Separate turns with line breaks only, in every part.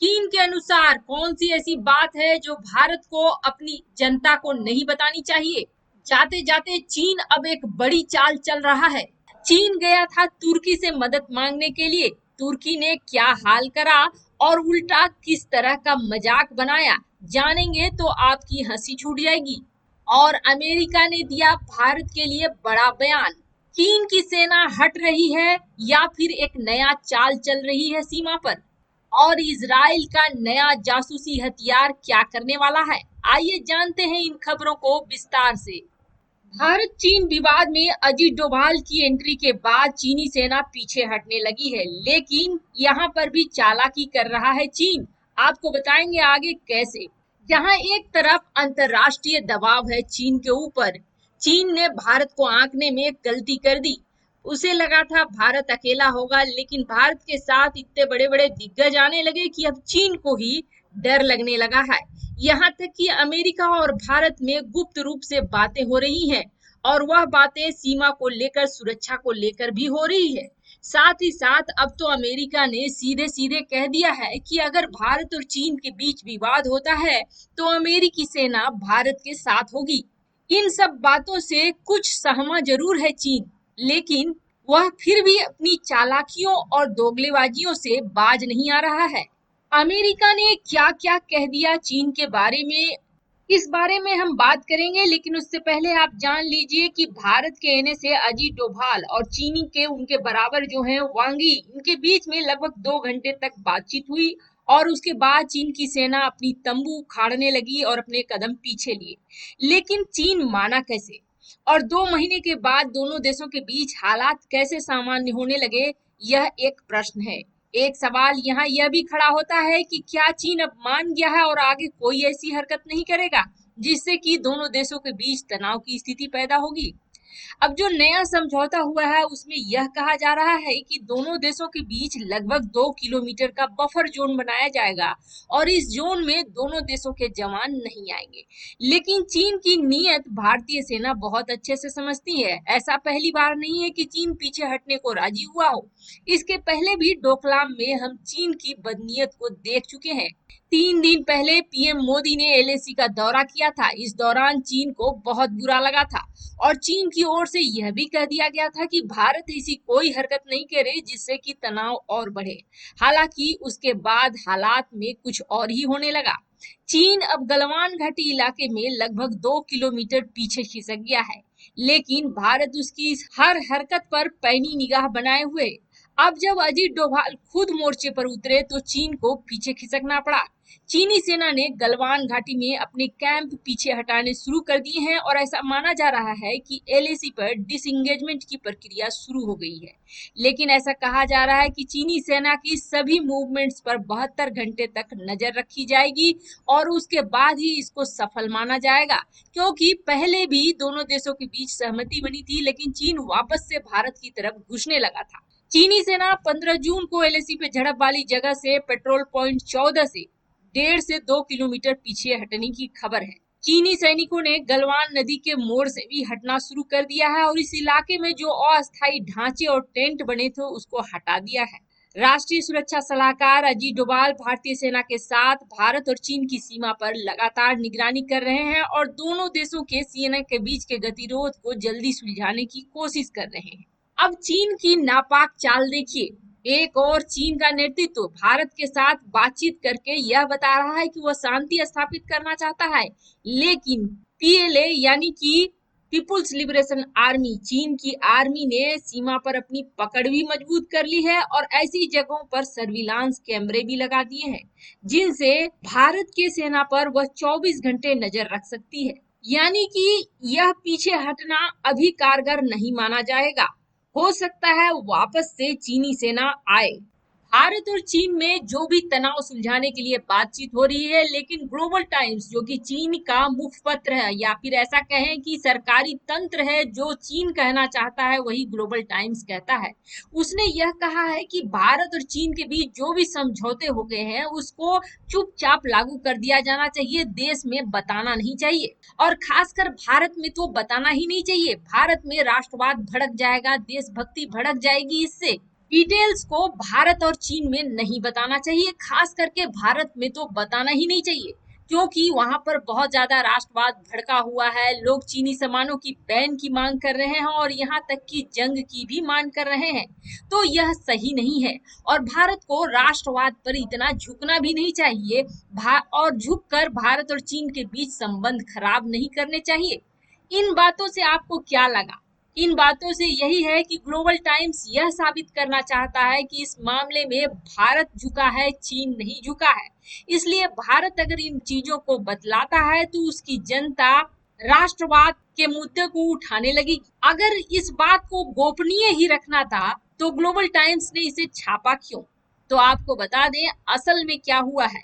चीन के अनुसार कौन सी ऐसी बात है जो भारत को अपनी जनता को नहीं बतानी चाहिए? जाते जाते चीन अब एक बड़ी चाल चल रहा है। चीन गया था तुर्की से मदद मांगने के लिए। तुर्की ने क्या हाल करा और उल्टा किस तरह का मजाक बनाया, जानेंगे तो आपकी हंसी छूट जाएगी। और अमेरिका ने दिया भारत के लिए बड़ा बयान। चीन की सेना हट रही है या फिर एक नया चाल चल रही है सीमा पर? और इजराइल का नया जासूसी हथियार क्या करने वाला है? आइए जानते हैं इन खबरों को विस्तार से। भारत चीन विवाद में अजीत डोभाल की एंट्री के बाद चीनी सेना पीछे हटने लगी है, लेकिन यहाँ पर भी चालाकी कर रहा है चीन। आपको बताएंगे आगे कैसे। जहाँ एक तरफ अंतर्राष्ट्रीय दबाव है चीन के ऊपर, चीन ने भारत को आंकने में गलती कर दी। उसे लगा था भारत अकेला होगा, लेकिन भारत के साथ इतने बड़े बड़े दिग्गज आने लगे कि अब चीन को ही डर लगने लगा है। यहाँ तक कि अमेरिका और भारत में गुप्त रूप से बातें हो रही हैं, और वह बातें सीमा को लेकर, सुरक्षा को लेकर भी हो रही है। साथ ही साथ अब तो अमेरिका ने सीधे सीधे कह दिया है कि अगर भारत और चीन के बीच विवाद होता है तो अमेरिकी सेना भारत के साथ होगी। इन सब बातों से कुछ सहमा जरूर है चीन, लेकिन वह फिर भी अपनी चालाकियों और दोगलेबाजियों से बाज नहीं आ रहा है। अमेरिका ने क्या क्या कह दिया चीन के बारे में, इस बारे में हम बात करेंगे, लेकिन उससे पहले आप जान लीजिए कि भारत के आने से अजीत डोभाल और चीनी के उनके बराबर जो हैं वांग यी, इनके बीच में लगभग 2 घंटे तक बातचीत हुई और उसके बाद चीन की सेना अपनी तंबू उखाड़ने लगी और अपने कदम पीछे लिए। लेकिन चीन माना कैसे? और 2 महीने के बाद दोनों देशों के बीच हालात कैसे सामान्य होने लगे, यह एक प्रश्न है। एक सवाल यहाँ यह भी खड़ा होता है कि क्या चीन अब मान गया है और आगे कोई ऐसी हरकत नहीं करेगा जिससे कि दोनों देशों के बीच तनाव की स्थिति पैदा होगी? अब जो नया समझौता हुआ है उसमें यह कहा जा रहा है कि दोनों देशों के बीच लगभग 2 किलोमीटर का बफर जोन बनाया जाएगा और इस जोन में दोनों देशों के जवान नहीं आएंगे। लेकिन चीन की नीयत भारतीय सेना बहुत अच्छे से समझती है। ऐसा पहली बार नहीं है कि चीन पीछे हटने को राजी हुआ हो। इसके पहले भी डोकलाम में हम चीन की बदनीयत को देख चुके हैं। 3 दिन पहले पीएम मोदी ने एलएसी का दौरा किया था। इस दौरान चीन को बहुत बुरा लगा था और चीन की ओर से यह भी कह दिया गया था कि भारत ऐसी कोई हरकत नहीं करे जिससे कि तनाव और बढ़े। हालांकि उसके बाद हालात में कुछ और ही होने लगा। चीन अब गलवान घाटी इलाके में लगभग 2 किलोमीटर पीछे खिसक गया है, लेकिन भारत उसकी हर हरकत पर पैनी निगाह बनाए हुए। अब जब अजीत डोभाल खुद मोर्चे पर उतरे तो चीन को पीछे खिसकना पड़ा। चीनी सेना ने गलवान घाटी में अपने कैंप पीछे हटाने शुरू कर दिए हैं और ऐसा माना जा रहा है कि एलएसी पर डिसएंगेजमेंट की प्रक्रिया शुरू हो गई है। लेकिन ऐसा कहा जा रहा है कि चीनी सेना की सभी मूवमेंट्स पर 72 घंटे तक नजर रखी जाएगी और उसके बाद ही इसको सफल माना जाएगा, क्योंकि पहले भी दोनों देशों के बीच सहमति बनी थी, लेकिन चीन वापस से भारत की तरफ घुसने लगा था। चीनी सेना 15 जून को एलएसी पे झड़प वाली जगह से पेट्रोल पॉइंट 14 से 1.5 से 2 किलोमीटर पीछे हटने की खबर है। चीनी सैनिकों ने गलवान नदी के मोड़ से भी हटना शुरू कर दिया है और इस इलाके में जो अस्थायी ढांचे और टेंट बने थे उसको हटा दिया है। राष्ट्रीय सुरक्षा सलाहकार अजीत डोभाल भारतीय सेना के साथ भारत और चीन की सीमा पर लगातार निगरानी कर रहे हैं और दोनों देशों के सेना के बीच के गतिरोध को जल्दी सुलझाने की कोशिश कर रहे हैं। अब चीन की नापाक चाल देखिए। एक और चीन का नेतृत्व भारत के साथ बातचीत करके यह बता रहा है कि वह शांति स्थापित करना चाहता है, लेकिन पीएलए यानी कि पीपुल्स लिबरेशन आर्मी, चीन की आर्मी ने सीमा पर अपनी पकड़ भी मजबूत कर ली है और ऐसी जगहों पर सर्विलांस कैमरे भी लगा दिए हैं जिनसे भारत की सेना पर वह 24 घंटे नजर रख सकती है। यानी कि यह पीछे हटना अभी कारगर नहीं माना जाएगा। हो सकता है वापस से चीनी सेना आए। भारत और चीन में जो भी तनाव सुलझाने के लिए बातचीत हो रही है, लेकिन ग्लोबल टाइम्स जो कि चीन का मुखपत्र है या फिर ऐसा कहें कि सरकारी तंत्र है, जो चीन कहना चाहता है वही ग्लोबल टाइम्स कहता है। उसने यह कहा है कि भारत और चीन के बीच जो भी समझौते हो गए हैं उसको चुपचाप लागू कर दिया जाना चाहिए, देश में बताना नहीं चाहिए। और खासकर भारत में तो बताना ही नहीं चाहिए। भारत में राष्ट्रवाद भड़क जाएगा, देशभक्ति भड़क जाएगी इससे। डिटेल्स को भारत और चीन में नहीं बताना चाहिए, खास करके भारत में तो बताना ही नहीं चाहिए, क्योंकि वहां पर बहुत ज्यादा राष्ट्रवाद भड़का हुआ है। लोग चीनी सामानों की बैन की मांग कर रहे हैं और यहाँ तक कि जंग की भी मांग कर रहे हैं। तो यह सही नहीं है और भारत को राष्ट्रवाद पर इतना झुकना भी नहीं चाहिए और झुककर भारत और चीन के बीच संबंध खराब नहीं करने चाहिए। इन बातों से आपको क्या लगा? इन बातों से यही है कि ग्लोबल टाइम्स यह साबित करना चाहता है कि इस मामले में भारत झुका है, चीन नहीं झुका है। इसलिए भारत अगर इन चीजों को बतलाता है तो उसकी जनता राष्ट्रवाद के मुद्दे को उठाने लगेगी। अगर इस बात को गोपनीय ही रखना था तो ग्लोबल टाइम्स ने इसे छापा क्यों? तो आपको बता दें असल में क्या हुआ है।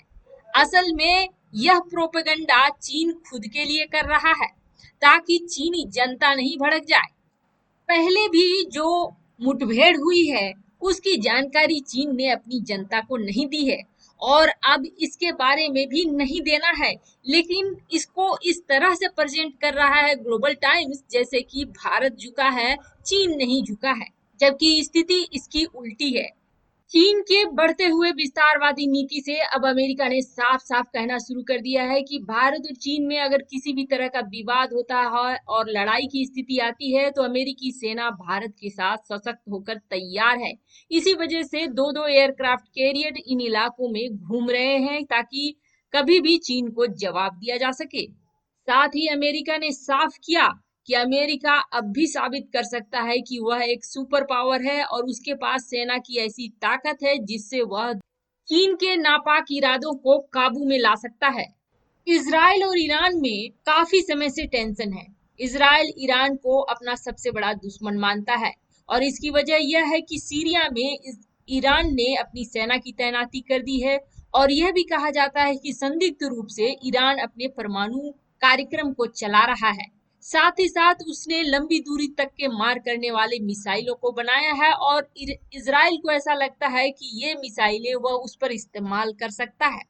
असल में यह प्रोपेगेंडा चीन खुद के लिए कर रहा है ताकि चीनी जनता नहीं भड़क जाए। पहले भी जो मुठभेड़ हुई है उसकी जानकारी चीन ने अपनी जनता को नहीं दी है और अब इसके बारे में भी नहीं देना है, लेकिन इसको इस तरह से प्रेजेंट कर रहा है ग्लोबल टाइम्स जैसे कि भारत झुका है, चीन नहीं झुका है, जबकि स्थिति इसकी उल्टी है। चीन के बढ़ते हुए विस्तारवादी नीति से अब अमेरिका ने साफ साफ कहना शुरू कर दिया है कि भारत और चीन में अगर किसी भी तरह का विवाद होता है और लड़ाई की स्थिति आती है तो अमेरिकी सेना भारत के साथ सशक्त होकर तैयार है। इसी वजह से दो दो एयरक्राफ्ट कैरियर इन इलाकों में घूम रहे हैं ताकि कभी भी चीन को जवाब दिया जा सके। साथ ही अमेरिका ने साफ किया कि अमेरिका अब भी साबित कर सकता है कि वह एक सुपर पावर है और उसके पास सेना की ऐसी ताकत है जिससे वह चीन के नापाक इरादों को काबू में ला सकता है। इजराइल और ईरान में काफी समय से टेंशन है। इजराइल ईरान को अपना सबसे बड़ा दुश्मन मानता है और इसकी वजह यह है कि सीरिया में ईरान ने अपनी सेना की तैनाती कर दी है और यह भी कहा जाता है कि संदिग्ध रूप से ईरान अपने परमाणु कार्यक्रम को चला रहा है। साथ ही साथ उसने लंबी दूरी तक के मार करने वाले मिसाइलों को बनाया है और इजराइल को ऐसा लगता है कि ये मिसाइलें वह उस पर इस्तेमाल कर सकता है।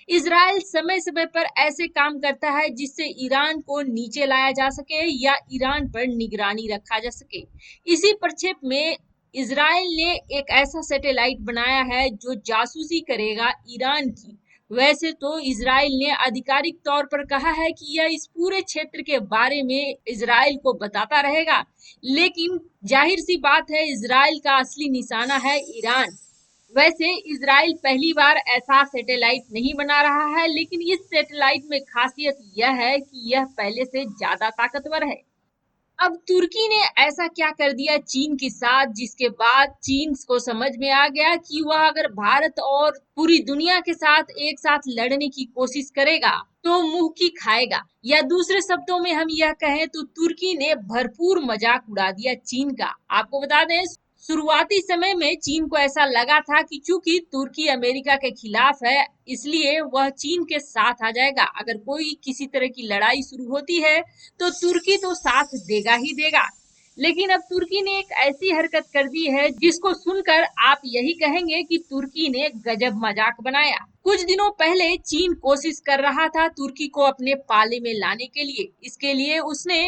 इजराइल समय समय पर ऐसे काम करता है जिससे ईरान को नीचे लाया जा सके या ईरान पर निगरानी रखा जा सके। इसी प्रक्षेप में इजराइल ने एक ऐसा सैटेलाइट बनाया है जो जासूसी करेगा ईरान की। वैसे तो इजराइल ने आधिकारिक तौर पर कहा है कि यह इस पूरे क्षेत्र के बारे में इजराइल को बताता रहेगा, लेकिन जाहिर सी बात है इजराइल का असली निशाना है ईरान। वैसे इजराइल पहली बार ऐसा सैटेलाइट नहीं बना रहा है, लेकिन इस सैटेलाइट में खासियत यह है कि यह पहले से ज्यादा ताकतवर है। अब तुर्की ने ऐसा क्या कर दिया चीन के साथ जिसके बाद चीन को समझ में आ गया कि वह अगर भारत और पूरी दुनिया के साथ एक साथ लड़ने की कोशिश करेगा तो मुंह की खाएगा, या दूसरे शब्दों में हम यह कहें तो तुर्की ने भरपूर मजाक उड़ा दिया चीन का। आपको बता दें शुरुआती समय में चीन को ऐसा लगा था कि चूंकि तुर्की अमेरिका के खिलाफ है इसलिए वह चीन के साथ आ जाएगा। अगर कोई किसी तरह की लड़ाई शुरू होती है तो तुर्की तो साथ देगा ही देगा। लेकिन अब तुर्की ने एक ऐसी हरकत कर दी है जिसको सुनकर आप यही कहेंगे कि तुर्की ने गजब मजाक बनाया। कुछ दिनों पहले चीन कोशिश कर रहा था तुर्की को अपने पाले में लाने के लिए। इसके लिए उसने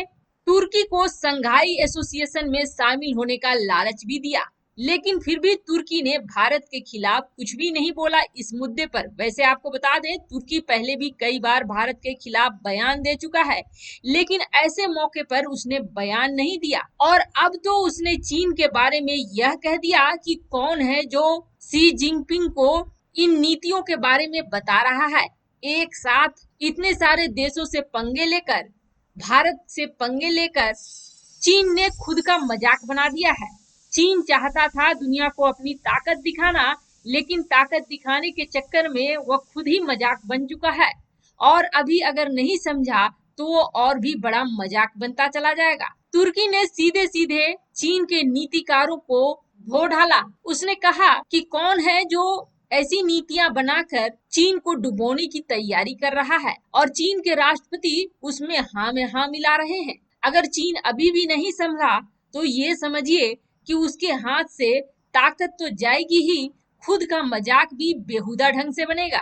तुर्की को संघाई एसोसिएशन में शामिल होने का लालच भी दिया, लेकिन फिर भी तुर्की ने भारत के खिलाफ कुछ भी नहीं बोला इस मुद्दे पर। वैसे आपको बता दें तुर्की पहले भी कई बार भारत के खिलाफ बयान दे चुका है, लेकिन ऐसे मौके पर उसने बयान नहीं दिया। और अब तो उसने चीन के बारे में यह कह दिया कि कौन है जो शी जिनपिंग को इन नीतियों के बारे में बता रहा है। एक साथ इतने सारे देशों से पंगे लेकर, भारत से पंगे लेकर चीन ने खुद का मजाक बना दिया है। चीन चाहता था दुनिया को अपनी ताकत दिखाना, लेकिन ताकत दिखाने के चक्कर में वह खुद ही मजाक बन चुका है और अभी अगर नहीं समझा तो वो और भी बड़ा मजाक बनता चला जाएगा। तुर्की ने सीधे सीधे चीन के नीतिकारों को धो डाला। उसने कहा कि कौन है जो ऐसी नीतियां बनाकर चीन को डुबोने की तैयारी कर रहा है और चीन के राष्ट्रपति उसमें हाँ में हाँ मिला रहे हैं। अगर चीन अभी भी नहीं समझा तो ये समझिए कि उसके हाथ से ताकत तो जाएगी ही, खुद का मजाक भी बेहुदा ढंग से बनेगा।